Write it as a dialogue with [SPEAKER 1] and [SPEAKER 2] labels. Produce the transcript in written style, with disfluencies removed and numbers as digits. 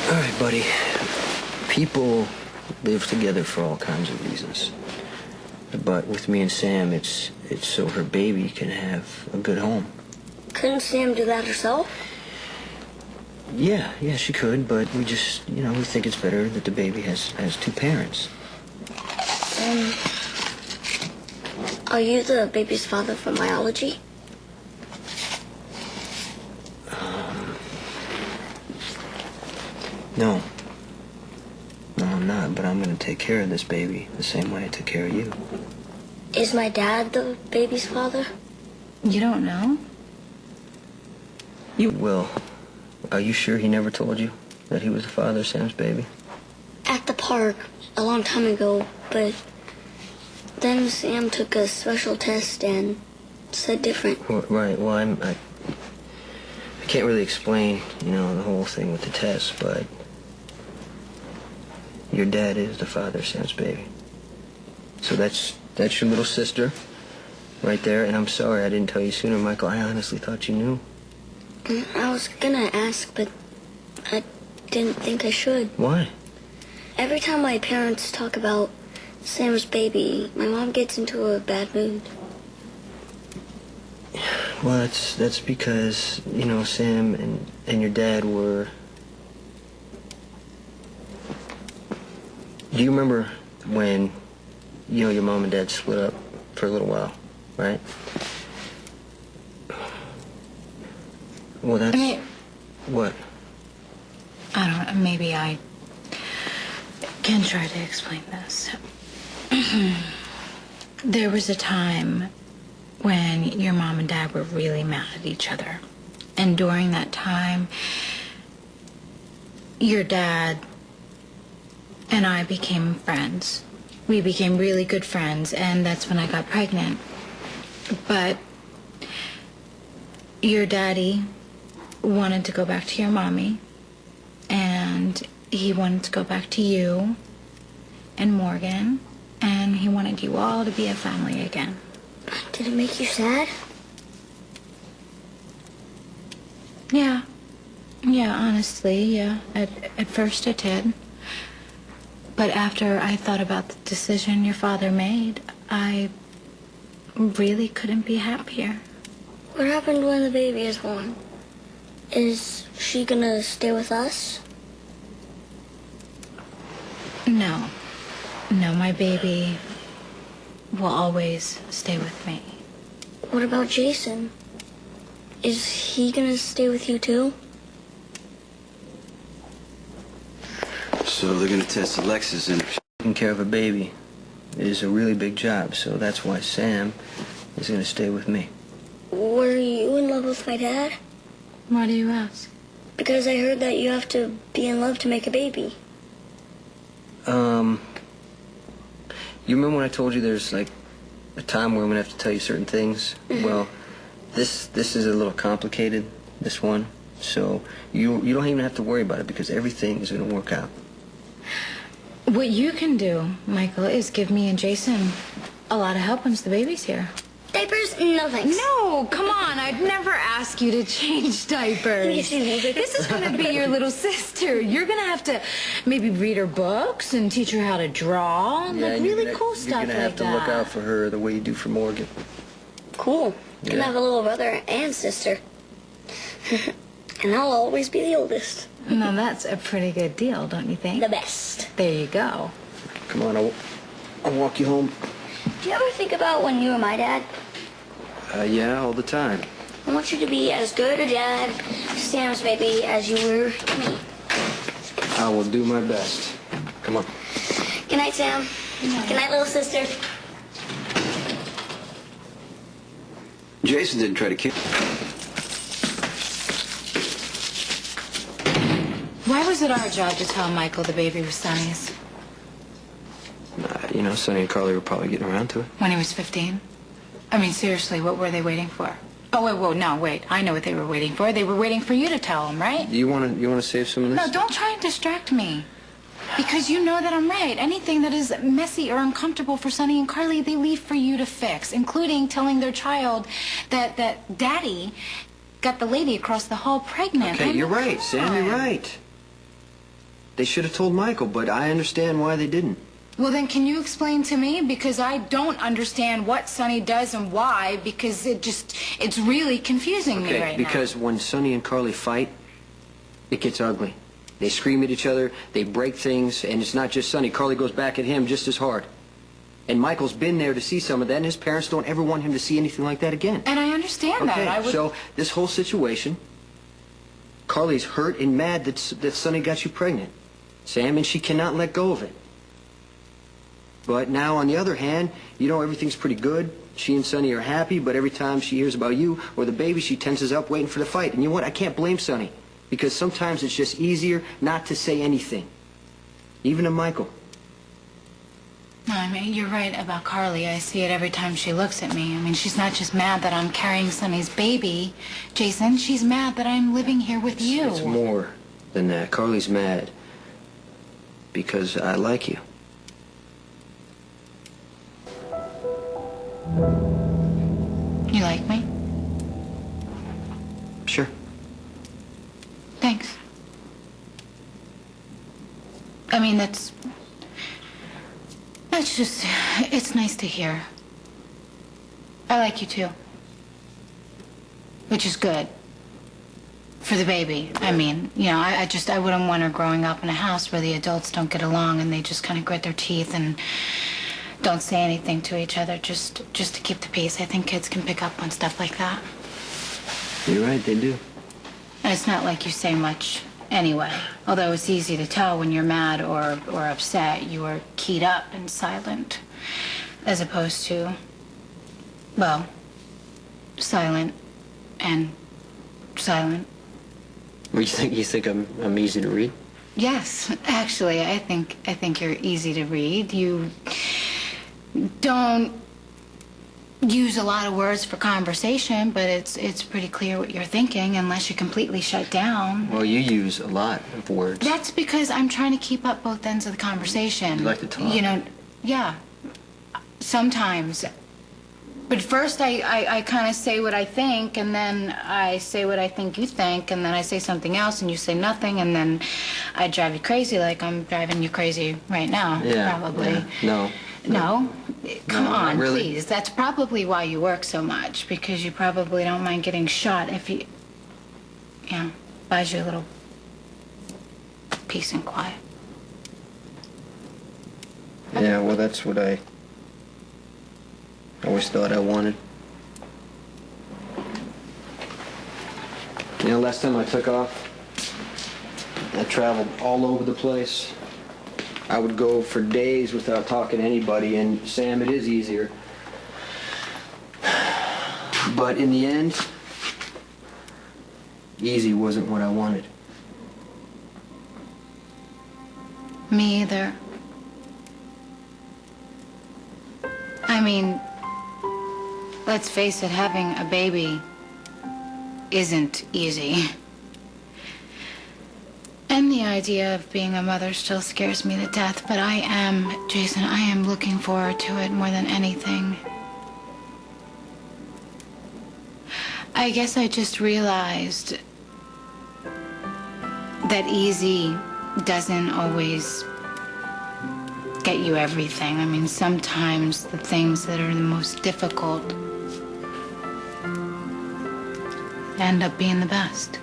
[SPEAKER 1] All right, buddy. People live together for all kinds of reasons. But with me and Sam, it's so her baby can have a good home.
[SPEAKER 2] Couldn't Sam do that herself?
[SPEAKER 1] Yeah, she could, but we just, we think it's better that the baby has two parents.
[SPEAKER 2] Are you the baby's father from biology?
[SPEAKER 1] No. No, I'm not, but I'm going to take care of this baby the same way I took care of you.
[SPEAKER 2] Is my dad the baby's father?
[SPEAKER 3] You don't know?
[SPEAKER 1] You will. Are you sure he never told you that he was the father of Sam's baby?
[SPEAKER 2] At the park, a long time ago, but then Sam took a special test and said different.
[SPEAKER 1] Right, well, I can't really explain, the whole thing with the test, but your dad is the father of Sam's baby. So that's your little sister right there, and I'm sorry I didn't tell you sooner, Michael. I honestly thought you knew.
[SPEAKER 2] I was gonna ask, but I didn't think I should.
[SPEAKER 1] Why?
[SPEAKER 2] Every time my parents talk about Sam's baby, my mom gets into a bad mood.
[SPEAKER 1] Well, that's because, Sam and your dad were... Do you remember when, your mom and dad split up for a little while, right? Well, that's... What?
[SPEAKER 3] I don't know. Maybe I can try to explain this. There was a time when your mom and dad were really mad at each other. And during that time, your dad and I became friends. We became really good friends, and that's when I got pregnant. But your daddy wanted to go back to your mommy, and he wanted to go back to you and Morgan, and he wanted you all to be a family again.
[SPEAKER 2] Did it make you sad?
[SPEAKER 3] Yeah, honestly, yeah. At first it did. But after I thought about the decision your father made, I really couldn't be happier.
[SPEAKER 2] What happened when the baby is born? Is she gonna stay with us?
[SPEAKER 3] No, my baby will always stay with me.
[SPEAKER 2] What about Jason? Is he gonna stay with you too?
[SPEAKER 4] So they're gonna test Alexis and...
[SPEAKER 1] Taking care of a baby is a really big job, so that's why Sam is going to stay with me.
[SPEAKER 2] Were you in love with my dad?
[SPEAKER 3] Why do you ask?
[SPEAKER 2] Because I heard that you have to be in love to make a baby.
[SPEAKER 1] You remember when I told you there's like a time where I'm going to have to tell you certain things?
[SPEAKER 2] Mm-hmm.
[SPEAKER 1] Well, this is a little complicated, this one. So you don't even have to worry about it because everything is going to work out.
[SPEAKER 3] What you can do, Michael, is give me and Jason a lot of help once the baby's here.
[SPEAKER 2] Diapers? No thanks.
[SPEAKER 3] No, come on. I'd never ask you to change diapers. This is going to be your little sister. You're going to have to maybe read her books and teach her how to draw.
[SPEAKER 1] Yeah,
[SPEAKER 3] like really cool
[SPEAKER 1] you're
[SPEAKER 3] stuff
[SPEAKER 1] gonna have
[SPEAKER 3] like
[SPEAKER 1] to
[SPEAKER 3] that.
[SPEAKER 1] look out for her the way you do for Morgan.
[SPEAKER 2] Cool.
[SPEAKER 1] Yeah.
[SPEAKER 2] Can have a little brother and sister. And I'll always be the oldest.
[SPEAKER 3] Now, that's a pretty good deal, don't you think?
[SPEAKER 2] The best.
[SPEAKER 3] There you go.
[SPEAKER 1] Come on, I'll walk you home.
[SPEAKER 2] Do you ever think about when you were my dad?
[SPEAKER 1] Yeah, all the time.
[SPEAKER 2] I want you to be as good a dad to Sam's baby as you were to me.
[SPEAKER 1] I will do my best. Come on.
[SPEAKER 2] Good night, Sam. Good night, little sister.
[SPEAKER 4] Jason didn't try to kill...
[SPEAKER 3] Why was it our job to tell Michael the baby was Sonny's?
[SPEAKER 1] Sonny and Carly were probably getting around to it.
[SPEAKER 3] When he was 15? I mean, seriously, what were they waiting for? Oh, wait. I know what they were waiting for. They were waiting for you to tell them, right?
[SPEAKER 1] You want to save some of this?
[SPEAKER 3] No, don't try and distract me. Because you know that I'm right. Anything that is messy or uncomfortable for Sonny and Carly, they leave for you to fix, including telling their child that Daddy got the lady across the hall pregnant.
[SPEAKER 1] Okay, you're right, Sam, you're right. They should have told Michael, but I understand why they didn't.
[SPEAKER 3] Well, then can you explain to me? Because I don't understand what Sonny does and why, because it's really confusing me right now.
[SPEAKER 1] Because when Sonny and Carly fight, it gets ugly. They scream at each other, they break things, and it's not just Sonny. Carly goes back at him just as hard. And Michael's been there to see some of that, and his parents don't ever want him to see anything like that again.
[SPEAKER 3] And I understand that.
[SPEAKER 1] So this whole situation, Carly's hurt and mad that Sonny got you pregnant, Sam, and she cannot let go of it. But now, on the other hand, you know, everything's pretty good. She and Sonny are happy, but every time she hears about you or the baby, she tenses up waiting for the fight. And you know what? I can't blame Sonny, because sometimes it's just easier not to say anything, even to Michael.
[SPEAKER 3] No, I mean, you're right about Carly. I see it every time she looks at me. I mean, she's not just mad that I'm carrying Sonny's baby, Jason. She's mad that I'm living here with you.
[SPEAKER 1] It's more than that. Carly's mad because I like you.
[SPEAKER 3] You like me?
[SPEAKER 1] Sure.
[SPEAKER 3] Thanks. I mean, that's just, it's nice to hear. I like you too. Which is good. For the baby. I mean, you know, I wouldn't want her growing up in a house where the adults don't get along and they just kind of grit their teeth and don't say anything to each other just to keep the peace. I think kids can pick up on stuff like that.
[SPEAKER 1] You're right, they do.
[SPEAKER 3] And it's not like you say much anyway. Although it's easy to tell when you're mad or upset. You are keyed up and silent. As opposed to, well, silent and silent.
[SPEAKER 1] Well, you think I'm easy to read?
[SPEAKER 3] Yes, actually, I think you're easy to read. You don't use a lot of words for conversation, but it's pretty clear what you're thinking unless you completely shut down.
[SPEAKER 1] Well, you use a lot of words.
[SPEAKER 3] That's because I'm trying to keep up both ends of the conversation.
[SPEAKER 1] You like to talk.
[SPEAKER 3] You know, yeah, sometimes. But first I kind of say what I think, and then I say what I think you think, and then I say something else, and you say nothing, and then I drive you crazy like I'm driving you crazy right now, probably.
[SPEAKER 1] Yeah.
[SPEAKER 3] No? Come on,
[SPEAKER 1] really.
[SPEAKER 3] please. That's probably why you work so much, because you probably don't mind getting shot if you... Yeah, buys you a little peace and quiet.
[SPEAKER 1] Yeah, well, that's what I always thought I wanted. You know, last time I took off, I traveled all over the place. I would go for days without talking to anybody, and Sam, it is easier. But in the end, easy wasn't what I wanted.
[SPEAKER 3] Me either. I mean, let's face it, having a baby isn't easy. And the idea of being a mother still scares me to death, but Jason, I am looking forward to it more than anything. I guess I just realized that easy doesn't always get you everything. I mean, sometimes the things that are the most difficult end up being the best.